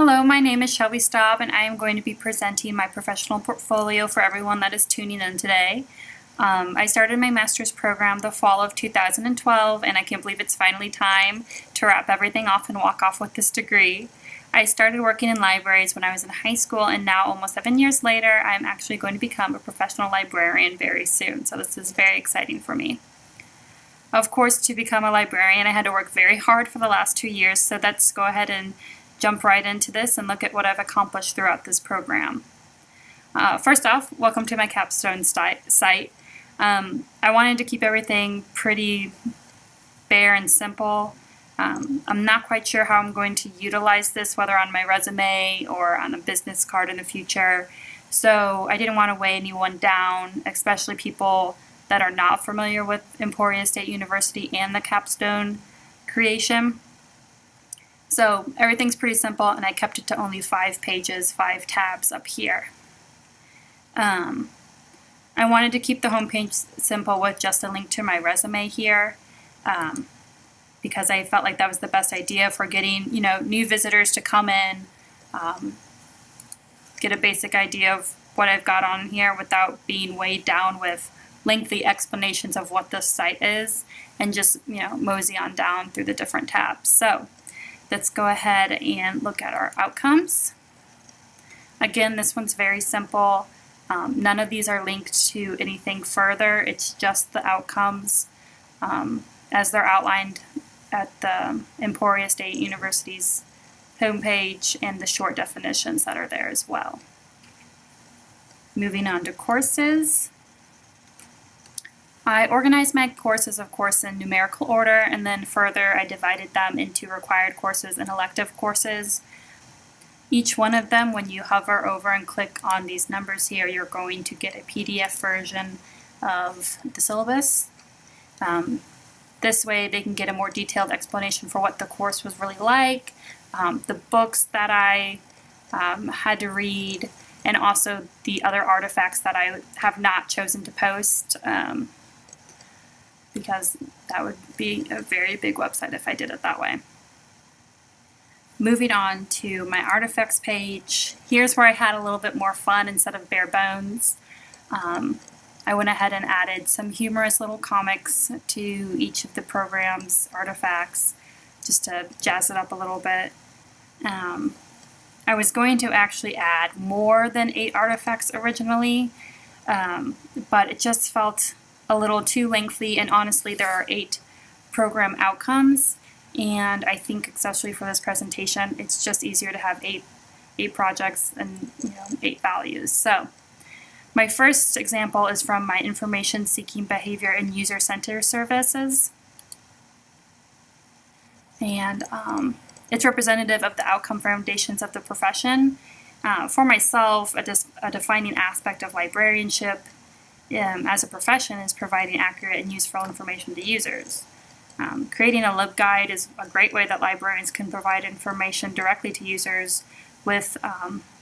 Hello, my name is Shelby Staub, and I am going to be presenting my professional portfolio for everyone that is tuning in today. I started my master's program the fall of 2012, and I can't believe it's finally time to wrap everything off and walk off with this degree. I started working in libraries when I was in high school, and now, almost 7 years later, I'm actually going to become a professional librarian very soon, so this is very exciting for me. Of course, to become a librarian, I had to work very hard for the last 2 years, so let's go ahead and jump right into this and look at what I've accomplished throughout this program. First off, welcome to my Capstone site. I wanted to keep everything pretty bare and simple. I'm not quite sure how I'm going to utilize this, whether on my resume or on a business card in the future. So I didn't want to weigh anyone down, especially people that are not familiar with Emporia State University and the Capstone creation. So everything's pretty simple, and I kept it to only 5 pages, 5 tabs up here. I wanted to keep the homepage simple with just a link to my resume here, because I felt like that was the best idea for getting, new visitors to come in, get a basic idea of what I've got on here without being weighed down with lengthy explanations of what this site is, and just, mosey on down through the different tabs. So let's go ahead and look at our outcomes. Again, this one's very simple. None of these are linked to anything further. It's just the outcomes as they're outlined at the Emporia State University's homepage, and the short definitions that are there as well. Moving on to courses. I organized my courses, of course, in numerical order, and then further I divided them into required courses and elective courses. Each one of them, when you hover over and click on these numbers here, you're going to get a PDF version of the syllabus. This way they can get a more detailed explanation for what the course was really like, the books that I had to read, and also the other artifacts that I have not chosen to post, because that would be a very big website if I did it that way. Moving on to my artifacts page, here's where I had a little bit more fun instead of bare bones. I went ahead and added some humorous little comics to each of the program's artifacts, just to jazz it up a little bit. I was going to actually add more than 8 artifacts originally, but it just felt a little too lengthy, and honestly there are 8 program outcomes, and I think especially for this presentation it's just easier to have 8 projects and 8 values. So my first example is from my information seeking behavior and user center services, and it's representative of the outcome foundations of the profession. For myself, a defining aspect of librarianship as a profession is providing accurate and useful information to users. Creating a LibGuide is a great way that librarians can provide information directly to users with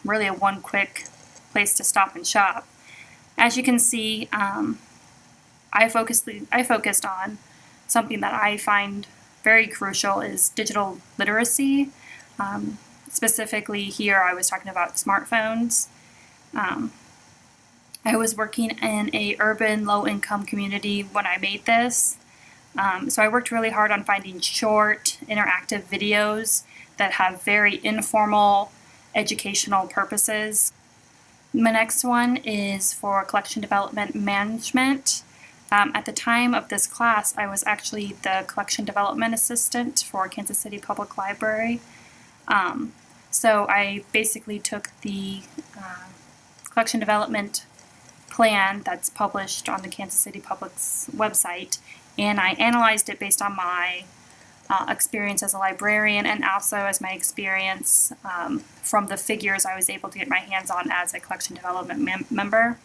really a one-quick place to stop and shop. As you can see, I focused on something that I find very crucial is digital literacy. Specifically here I was talking about smartphones. I was working in a urban low-income community when I made this, so I worked really hard on finding short interactive videos that have very informal educational purposes. My next one is for collection development management. At the time of this class I was actually the collection development assistant for Kansas City Public Library. So I basically took the collection development plan that's published on the Kansas City Public's website, and I analyzed it based on my experience as a librarian, and also as my experience from the figures I was able to get my hands on as a collection development member,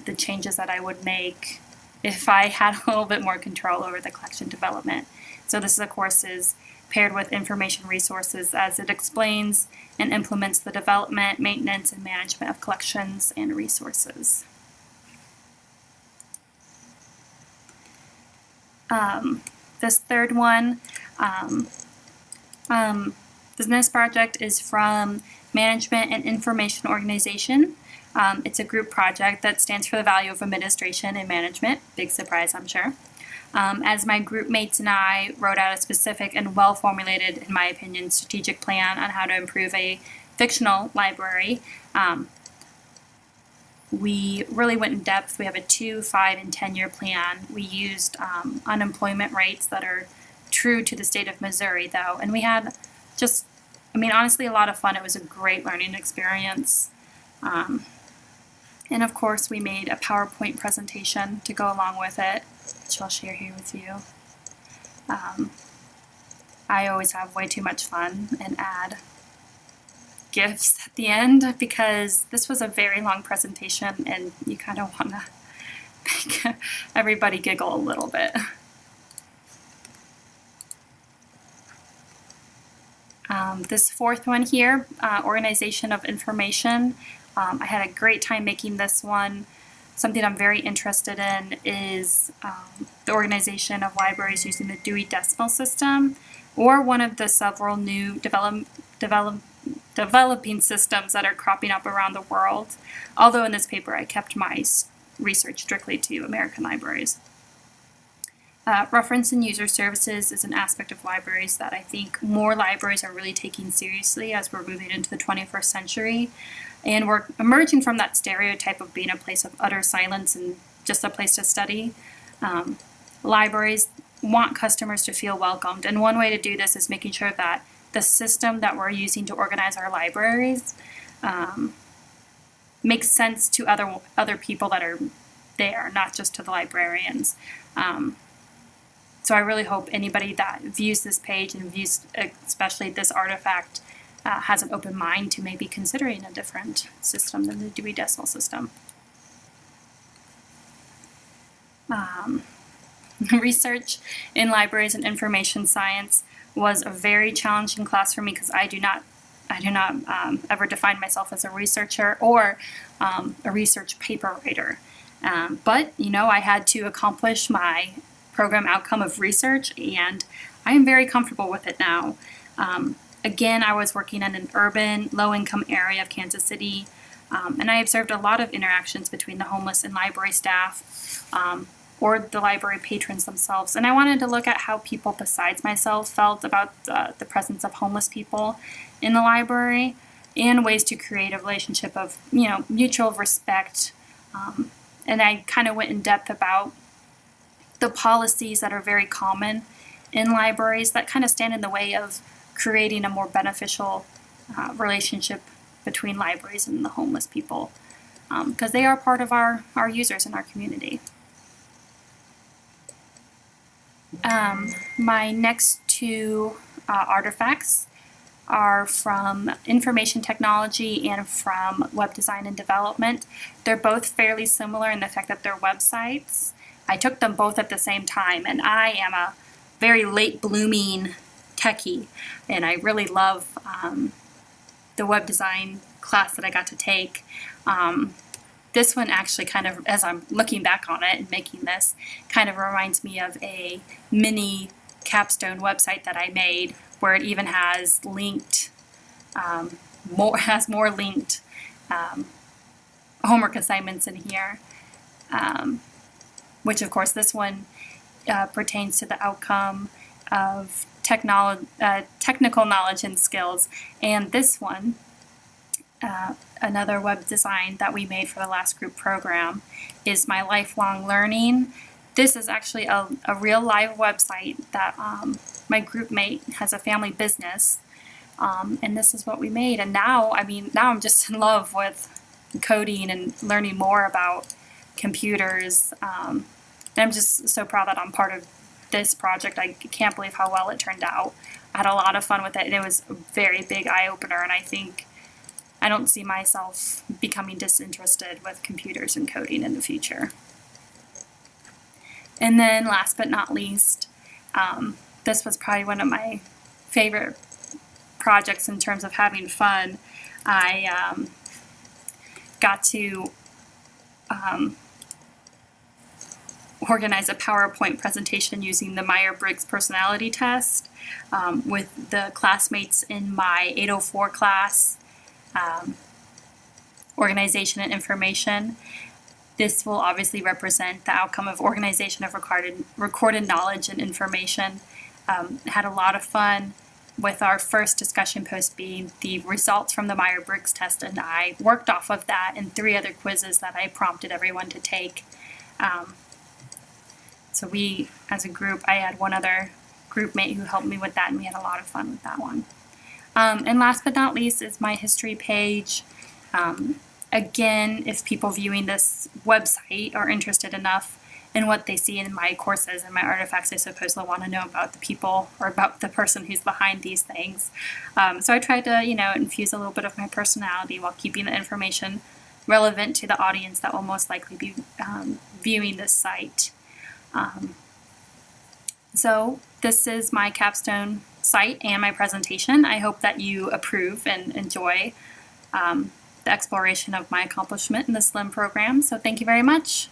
the changes that I would make if I had a little bit more control over the collection development. So this, of course, is paired with information resources as it explains and implements the development, maintenance, and management of collections and resources. This third one, this project is from Management and Information Organization. It's a group project that stands for the value of administration and management. Big surprise, I'm sure. As my group mates and I wrote out a specific and well-formulated, in my opinion, strategic plan on how to improve a fictional library. We really went in depth. We have a 2, 5, and 10-year plan. We used unemployment rates that are true to the state of Missouri, though, and we had just, honestly, a lot of fun. It was a great learning experience. And of course, we made a PowerPoint presentation to go along with it, which I'll share here with you. I always have way too much fun and add GIFs at the end because this was a very long presentation and you kind of want to make everybody giggle a little bit. This fourth one here, organization of information. I had a great time making this one. Something I'm very interested in is the organization of libraries using the Dewey Decimal System or one of the several new developing systems that are cropping up around the world. Although in this paper I kept my research strictly to American libraries. Reference and user services is an aspect of libraries that I think more libraries are really taking seriously as we're moving into the 21st century. And we're emerging from that stereotype of being a place of utter silence and just a place to study. Libraries want customers to feel welcomed, and one way to do this is making sure that the system that we're using to organize our libraries makes sense to other people that are there, not just to the librarians. So I really hope anybody that views this page and views especially this artifact has an open mind to maybe considering a different system than the Dewey Decimal System. Research in libraries and information science was a very challenging class for me because I do not ever define myself as a researcher or a research paper writer. But I had to accomplish my program outcome of research, and I am very comfortable with it now. Again, I was working in an urban, low-income area of Kansas City, and I observed a lot of interactions between the homeless and library staff, or the library patrons themselves. And I wanted to look at how people besides myself felt about the presence of homeless people in the library, and ways to create a relationship of mutual respect. And I kind of went in depth about the policies that are very common in libraries that kind of stand in the way of creating a more beneficial relationship between libraries and the homeless people, because they are part of our users in our community. My next two artifacts are from information technology and from web design and development. They're both fairly similar in the fact that they're websites. I took them both at the same time, and I am a very late blooming techie, and I really love the web design class that I got to take. This one actually kind of, as I'm looking back on it and making this, kind of reminds me of a mini Capstone website that I made, where it even has linked, more linked homework assignments in here, which of course this one pertains to the outcome of technical knowledge and skills, and this one, another web design that we made for the last group program, is my lifelong learning. This is actually a real live website that my group mate has a family business, and this is what we made. And now I'm just in love with coding and learning more about computers. And I'm just so proud that I'm part of this project. I can't believe how well it turned out. I had a lot of fun with it, and it was a very big eye-opener, and I don't see myself becoming disinterested with computers and coding in the future. And then last but not least, this was probably one of my favorite projects in terms of having fun. I got to organize a PowerPoint presentation using the Myers-Briggs personality test with the classmates in my 804 class, Organization and Information. This will obviously represent the outcome of organization of recorded knowledge and information. Had a lot of fun with our first discussion post being the results from the Myers-Briggs test, and I worked off of that in 3 other quizzes that I prompted everyone to take. So we, as a group, I had one other group mate who helped me with that, and we had a lot of fun with that one. And last but not least is my history page. Again, if people viewing this website are interested enough in what they see in my courses and my artifacts, I suppose they'll want to know about the people or about the person who's behind these things. So I tried to, infuse a little bit of my personality while keeping the information relevant to the audience that will most likely be viewing this site. So this is my Capstone site and my presentation. I hope that you approve and enjoy the exploration of my accomplishment in the SLIM program. So thank you very much.